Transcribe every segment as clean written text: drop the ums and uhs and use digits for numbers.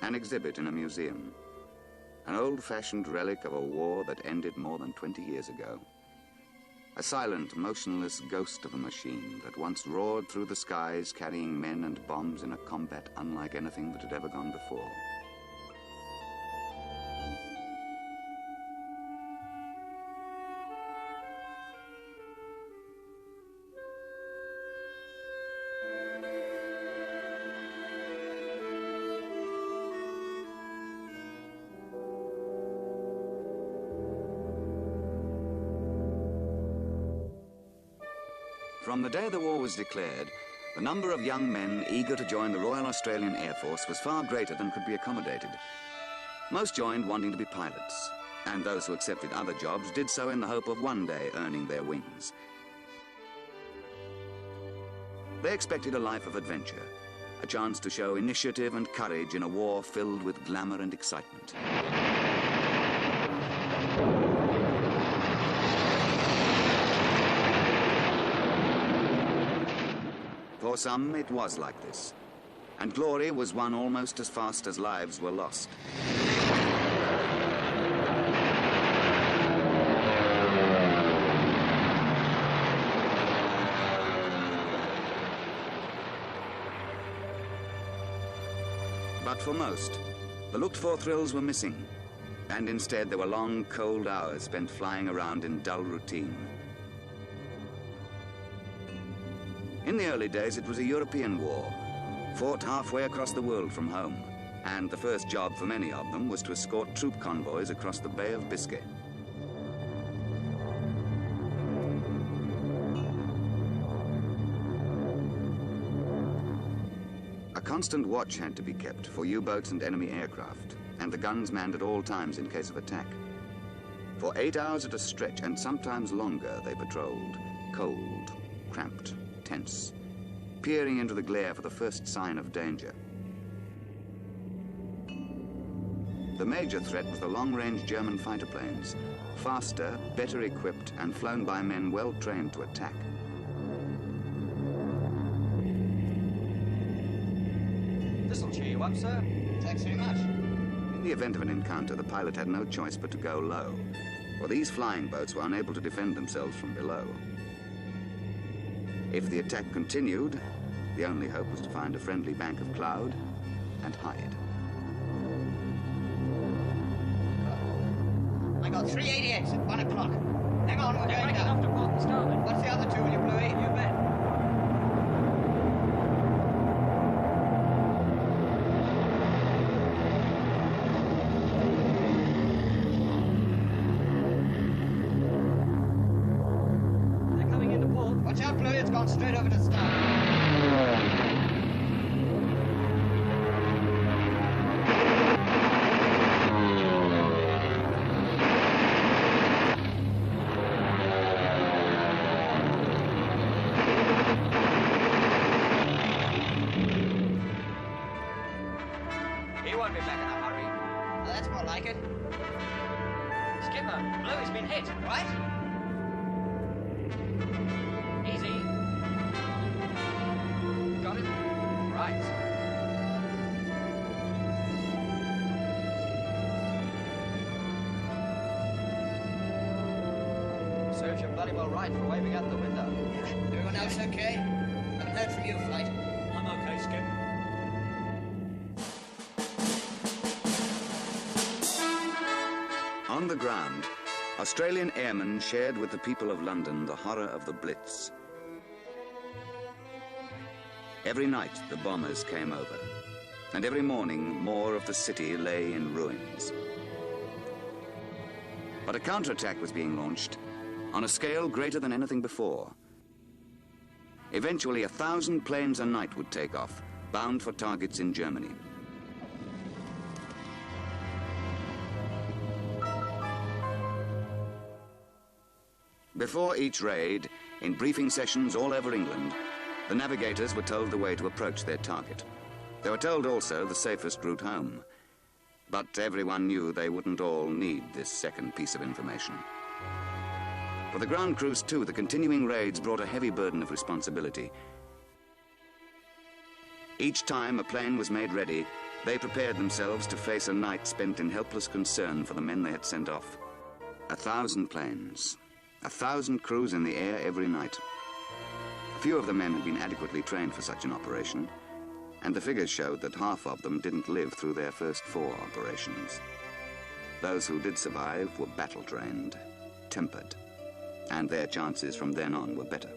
an exhibit in a museum, an old-fashioned relic of a war that ended more than 20 years ago. A silent, motionless ghost of a machine that once roared through the skies carrying men and bombs in a combat unlike anything that had ever gone before. From the day the war was declared, the number of young men eager to join the Royal Australian Air Force was far greater than could be accommodated. Most joined wanting to be pilots, and those who accepted other jobs did so in the hope of one day earning their wings. They expected a life of adventure, a chance to show initiative and courage in a war filled with glamour and excitement. For some, it was like this, and glory was won almost as fast as lives were lost. But for most, the looked-for thrills were missing, and instead there were long, cold hours spent flying around in dull routine. In the early days, it was a European war, fought halfway across the world from home, and the first job for many of them was to escort troop convoys across the Bay of Biscay. A constant watch had to be kept for U-boats and enemy aircraft, and the guns manned at all times in case of attack. For 8 hours at a stretch, and sometimes longer, they patrolled, cold, cramped, tense, peering into the glare for the first sign of danger. The major threat was the long-range German fighter planes, faster, better equipped, and flown by men well trained to attack. This'll cheer you up, sir. Thanks very much. In the event of an encounter, the pilot had no choice but to go low, for these flying boats were unable to defend themselves from below. If the attack continued, the only hope was to find a friendly bank of cloud and hide. I got 388s at 1 o'clock. Hang on, we're going down. Enough to port and starboard. What's the other two, will you, Bluey? You bet. They're coming into port. Watch out, Bluey, it's gone straight over to the starboard. He won't be back in a hurry. Well, that's more like it. Skipper, Bluey's been hit. Right? Easy. Got him? Right. Serves you bloody well right for waving out the window. Everyone else okay? Haven't heard from you, Flight. I'm okay, Skip. On the ground, Australian airmen shared with the people of London the horror of the Blitz. Every night, the bombers came over, and every morning, more of the city lay in ruins. But a counterattack was being launched on a scale greater than anything before. Eventually, 1,000 planes a night would take off, bound for targets in Germany. Before each raid, in briefing sessions all over England, the navigators were told the way to approach their target. They were told also the safest route home. But everyone knew they wouldn't all need this second piece of information. For the ground crews, too, the continuing raids brought a heavy burden of responsibility. Each time a plane was made ready, They prepared themselves to face a night spent in helpless concern for the men they had sent off. 1,000 planes, 1,000 crews in the air every night. Few of the men had been adequately trained for such an operation, and the figures showed that half of them didn't live through their first 4 operations. Those who did survive were battle-trained, tempered, and their chances from then on were better.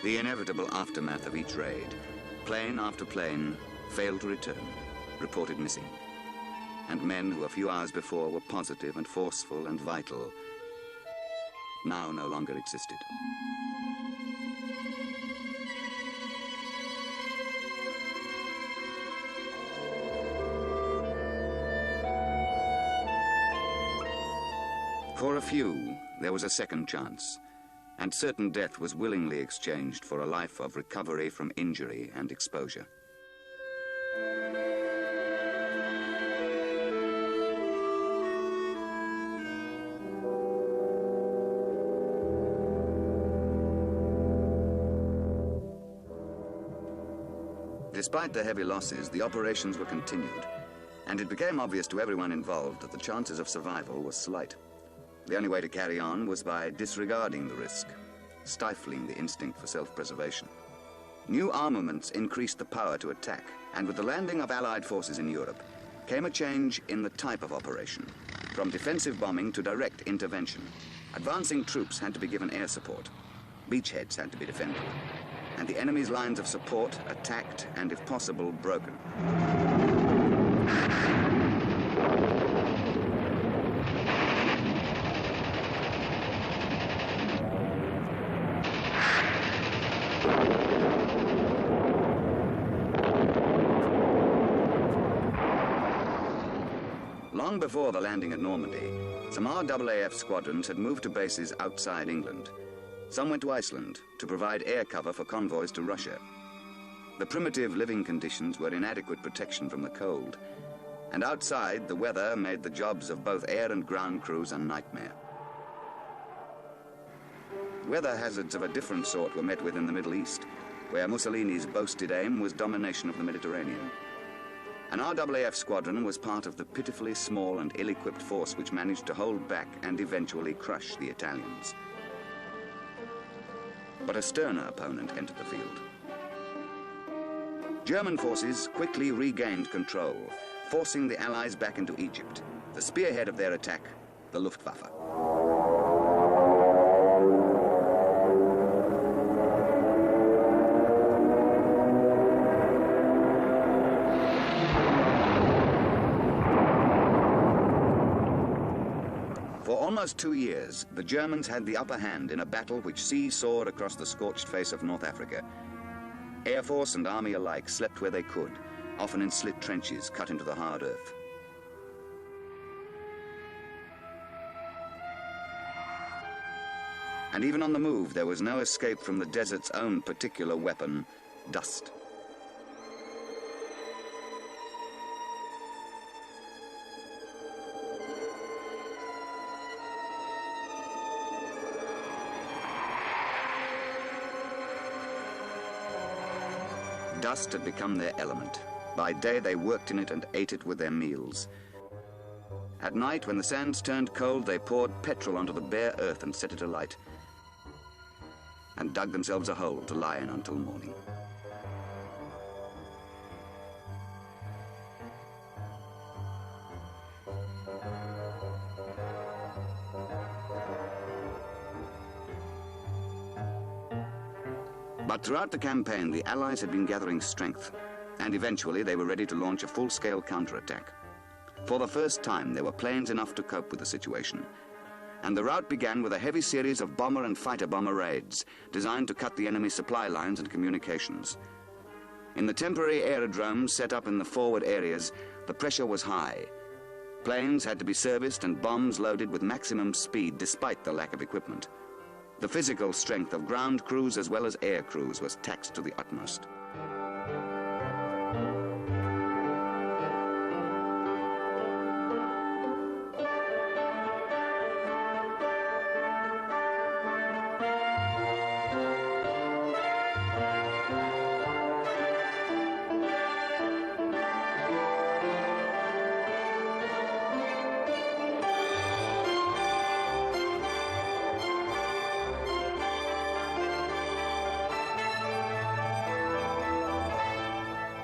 The inevitable aftermath of each raid. Plane after plane failed to return, reported missing. And men who a few hours before were positive and forceful and vital now no longer existed. For a few, there was a second chance, and certain death was willingly exchanged for a life of recovery from injury and exposure. Despite the heavy losses, the operations were continued, and it became obvious to everyone involved that the chances of survival were slight. The only way to carry on was by disregarding the risk, stifling the instinct for self-preservation. New armaments increased the power to attack, and with the landing of Allied forces in Europe, came a change in the type of operation, from defensive bombing to direct intervention. Advancing troops had to be given air support. Beachheads had to be defended, and the enemy's lines of support attacked and, if possible, broken. Long before the landing at Normandy, some RAAF squadrons had moved to bases outside England. Some went to Iceland to provide air cover for convoys to Russia. The primitive living conditions were inadequate protection from the cold, and outside, the weather made the jobs of both air and ground crews a nightmare. Weather hazards of a different sort were met with in the Middle East, where Mussolini's boasted aim was domination of the Mediterranean. An RAAF squadron was part of the pitifully small and ill-equipped force which managed to hold back and eventually crush the Italians. But a sterner opponent entered the field. German forces quickly regained control, forcing the Allies back into Egypt. The spearhead of their attack, the Luftwaffe. For almost 2 years, the Germans had the upper hand in a battle which seesawed across the scorched face of North Africa. Air Force and Army alike slept where they could, often in slit trenches cut into the hard earth. And even on the move, there was no escape from the desert's own particular weapon, dust. Dust had become their element. By day, they worked in it and ate it with their meals. At night, when the sands turned cold, they poured petrol onto the bare earth and set it alight, and dug themselves a hole to lie in until morning. But throughout the campaign, the Allies had been gathering strength, and eventually they were ready to launch a full-scale counterattack. For the first time, there were planes enough to cope with the situation, and the rout began with a heavy series of bomber and fighter-bomber raids designed to cut the enemy's supply lines and communications. In the temporary aerodromes set up in the forward areas, the pressure was high. Planes had to be serviced and bombs loaded with maximum speed despite the lack of equipment. The physical strength of ground crews as well as air crews was taxed to the utmost.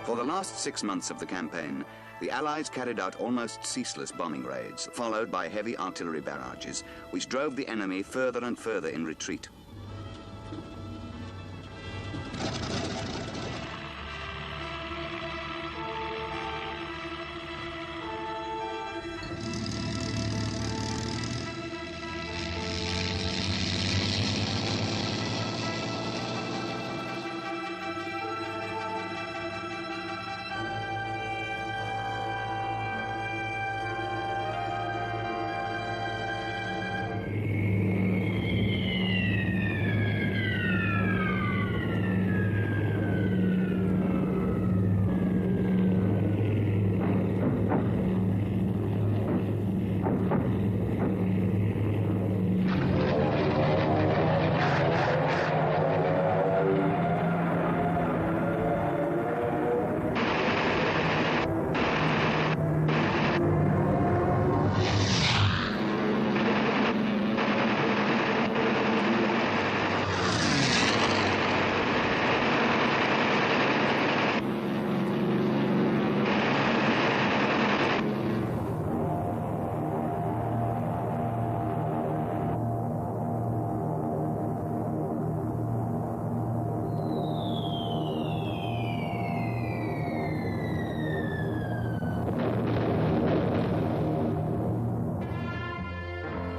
For the last 6 months of the campaign, the Allies carried out almost ceaseless bombing raids, followed by heavy artillery barrages, which drove the enemy further and further in retreat.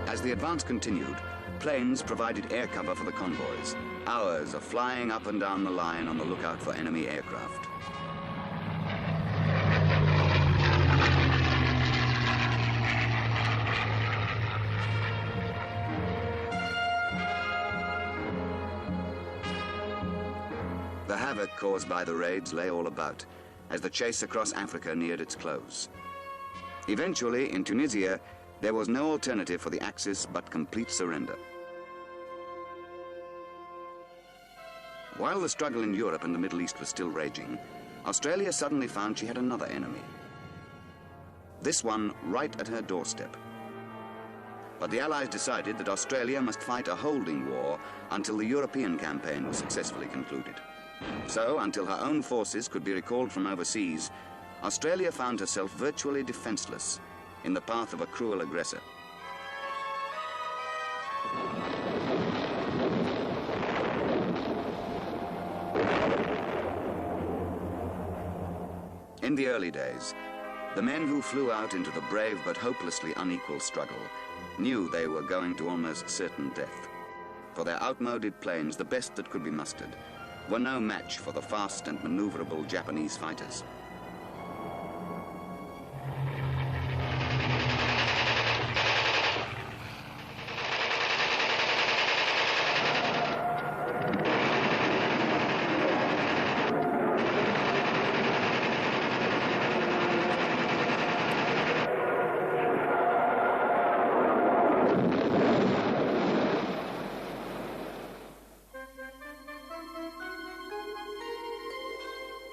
As the advance continued, planes provided air cover for the convoys. Hours of flying up and down the line on the lookout for enemy aircraft. The havoc caused by the raids lay all about, as the chase across Africa neared its close. Eventually, in Tunisia, there was no alternative for the Axis but complete surrender. While the struggle in Europe and the Middle East was still raging, Australia suddenly found she had another enemy. This one right at her doorstep. But the Allies decided that Australia must fight a holding war until the European campaign was successfully concluded. So, until her own forces could be recalled from overseas, Australia found herself virtually defenseless in the path of a cruel aggressor. In the early days, the men who flew out into the brave but hopelessly unequal struggle knew they were going to almost certain death. For their outmoded planes, the best that could be mustered, were no match for the fast and maneuverable Japanese fighters.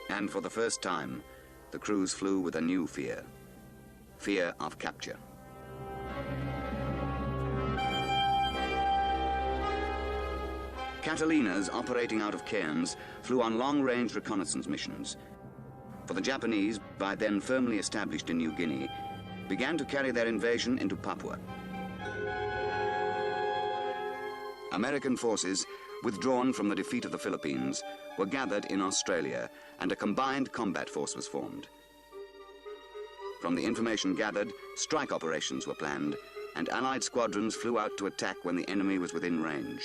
And for the first time, the crews flew with a new fear of capture. Catalinas operating out of cairns flew on long-range reconnaissance missions. For the Japanese, by then firmly established in New Guinea, began to carry their invasion into Papua. American forces, withdrawn from the defeat of the Philippines, were gathered in Australia, and a combined combat force was formed. From the information gathered, strike operations were planned, and Allied squadrons flew out to attack when the enemy was within range.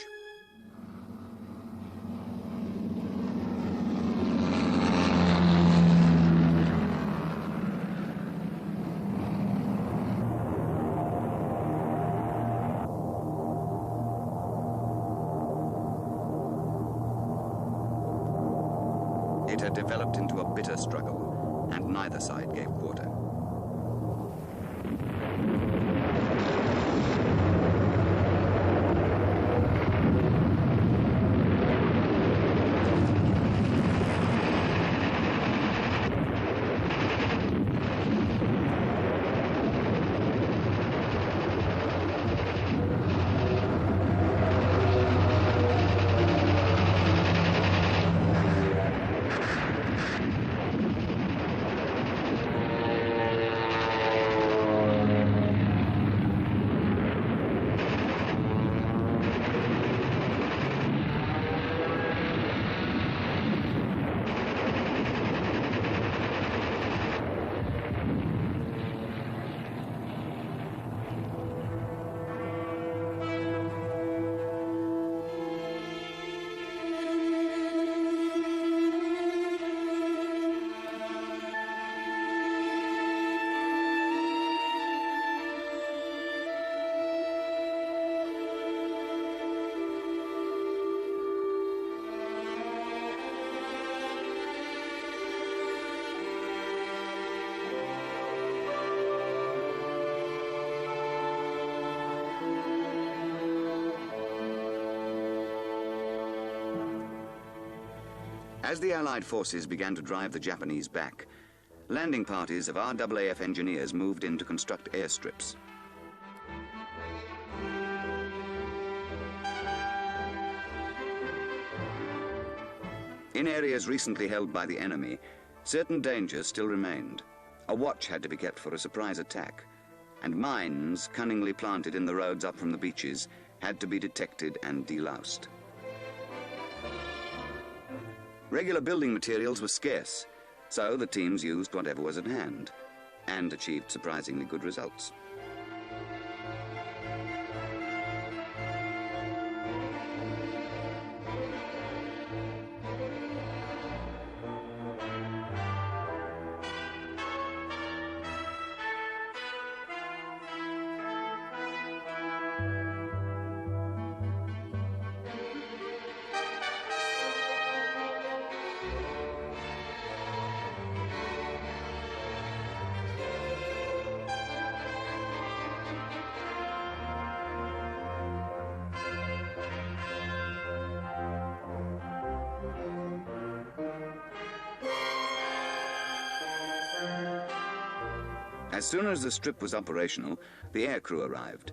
It had developed into a bitter struggle, and neither side gave quarter. As the Allied forces began to drive the Japanese back, landing parties of RAAF engineers moved in to construct airstrips. In areas recently held by the enemy, certain dangers still remained. A watch had to be kept for a surprise attack, and mines, cunningly planted in the roads up from the beaches, had to be detected and deloused. Regular building materials were scarce, so the teams used whatever was at hand, and achieved surprisingly good results. As soon as the strip was operational, the aircrew arrived,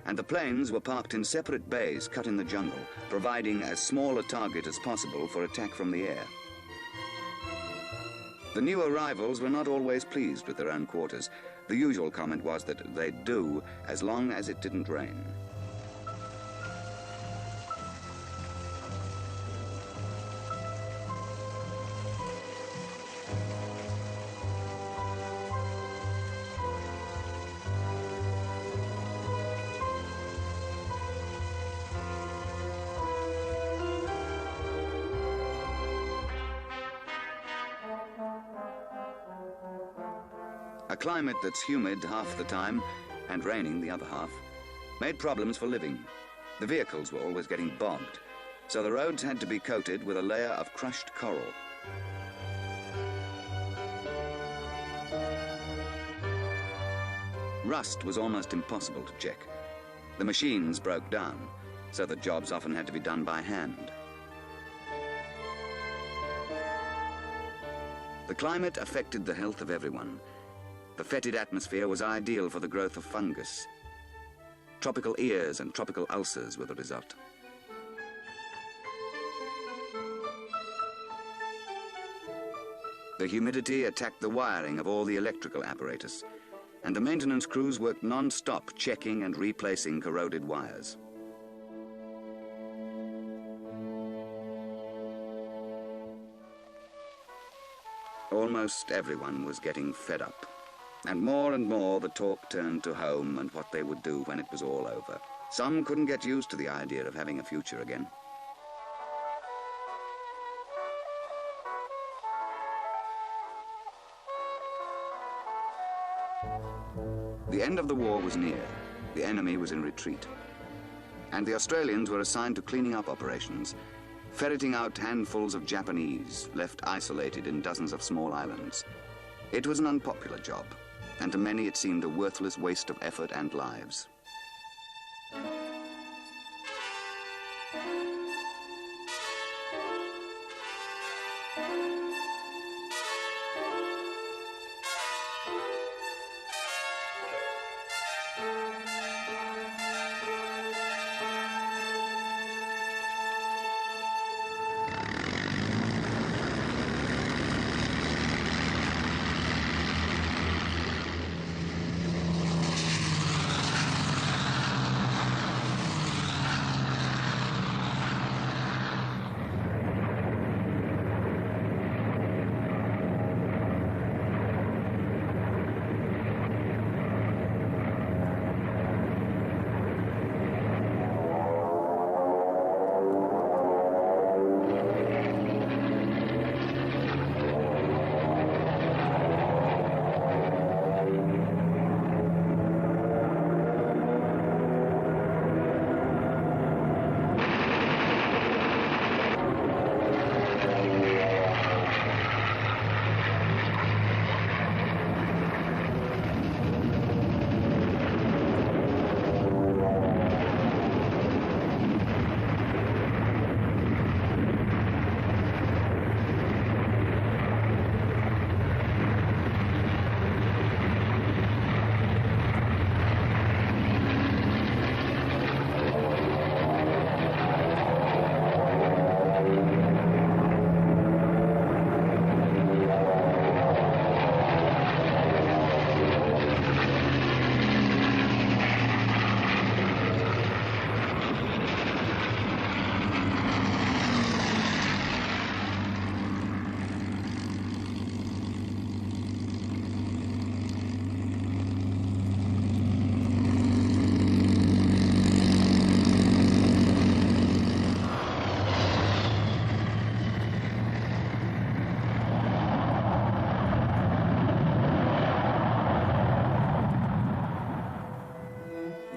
and the planes were parked in separate bays cut in the jungle, providing as small a target as possible for attack from the air. The new arrivals were not always pleased with their own quarters. The usual comment was that they'd do as long as it didn't rain. A climate that's humid half the time and raining the other half made problems for living. The vehicles were always getting bogged, so the roads had to be coated with a layer of crushed coral. Rust was almost impossible to check. The machines broke down, so that jobs often had to be done by hand. The climate affected the health of everyone. The fetid atmosphere was ideal for the growth of fungus. Tropical ears and tropical ulcers were the result. The humidity attacked the wiring of all the electrical apparatus, and the maintenance crews worked non-stop checking and replacing corroded wires. Almost everyone was getting fed up, and more the talk turned to home and what they would do when it was all over. Some couldn't get used to the idea of having a future again. The end of the war was near. The enemy was in retreat. And the Australians were assigned to cleaning up operations, ferreting out handfuls of Japanese left isolated in dozens of small islands. It was an unpopular job, and to many it seemed a worthless waste of effort and lives.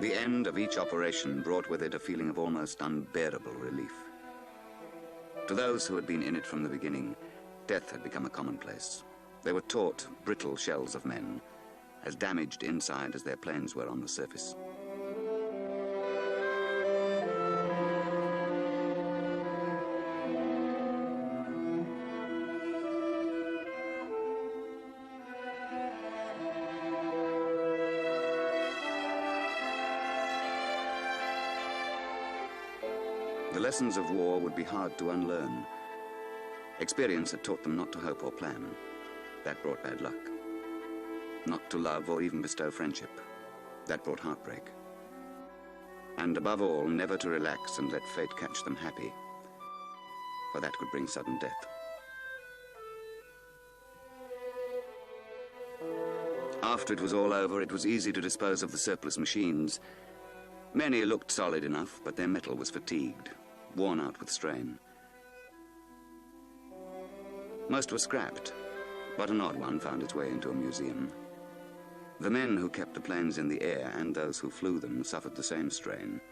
The end of each operation brought with it a feeling of almost unbearable relief. To those who had been in it from the beginning, death had become a commonplace. They were taught brittle shells of men, as damaged inside as their planes were on the surface. The lessons of war would be hard to unlearn. Experience had taught them not to hope or plan. That brought bad luck. Not to love or even bestow friendship. That brought heartbreak. And above all, never to relax and let fate catch them happy, for that could bring sudden death. After it was all over, it was easy to dispose of the surplus machines. Many looked solid enough, but their metal was fatigued, worn out with strain. Most were scrapped, but an odd one found its way into a museum. The men who kept the planes in the air and those who flew them suffered the same strain,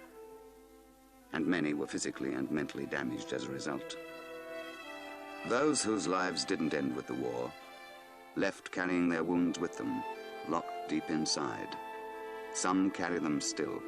and many were physically and mentally damaged as a result. Those whose lives didn't end with the war left carrying their wounds with them, locked deep inside. Some carry them still.